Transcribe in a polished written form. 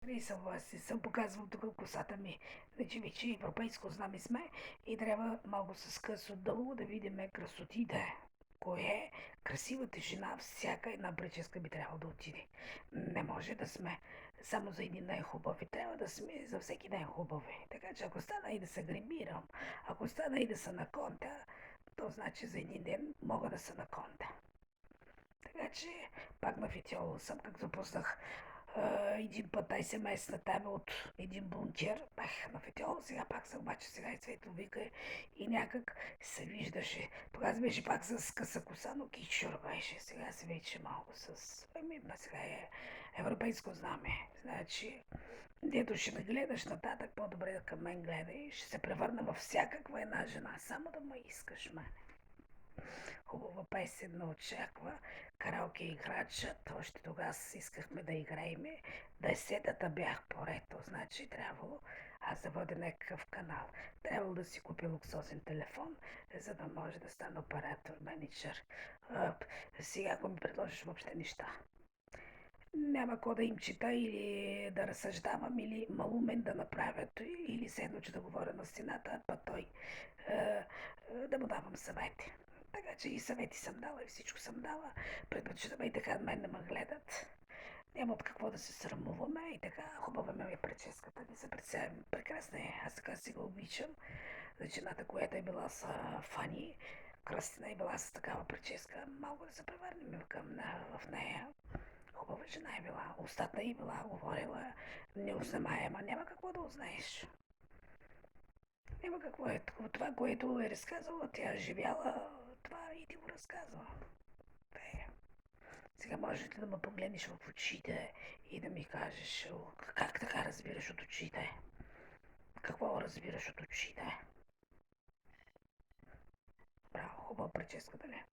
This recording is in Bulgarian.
И съм показвал тук косата ми. Значи вече европейско знаме сме и трябва малко с къс отдолу да видим красотите. Кое е красивата жена, всяка една прическа би трябвало да отиде. Не може да сме само за един най-хубави, трябва да сме за всеки най-хубави. Така че ако стана и да се гримирам, ако стана и да са на конта, то значи за един ден мога да са на конта. Така че пак на фитиоло съм, как запуснах един път SMS-на там от един бункер. Бах на фитиоло, сега пак съм, обаче сега и Цвето вика и някак се виждаше. Тогава беше пак с къса коса, но кичур беше. Сега се вече малко с... Ами, сега е европейско знаме. Значи, дето ще ме гледаш нататък, по-добре да към мен гледай. Ще се превърна във всякаква една жена, само да ме искаш мен. Хубава песен ме очаква. Караоке играчът. Още тогава искахме да играеме. Десетата бях порето. Значи трябвало аз да водя някакъв канал. Трябвало да си купя луксозен телефон, за да може да стана оператор, менеджер. Сега ако ми предложиш въобще неща. Няма какво да им чета или да разсъждавам, или малумен да направят, или седно, че да говоря на стената, а па той да му давам съвети. Така че и съвети съм дала, и всичко съм дала. Предпочитаме и така мен да ме гледат. Няма от какво да се срамуваме и така хубава ме е прическата. Не се представям, прекрасна е. Аз така си го обичам. За жената, която е била с Фани, Кръстина е била с такава прическа. Малко да се превърнем в нея. Хубава жена е била. Устата е била, говорила неузнаваема. Няма какво да узнаеш. Няма какво е. Това, което е разказала, тя е живяла, това и ти го разказва. Е. Сега можеш ли да ме погледнеш в очите и да ми кажеш как така разбираш от очите? Какво разбираш от очите? Браво, хубава прическа, да не?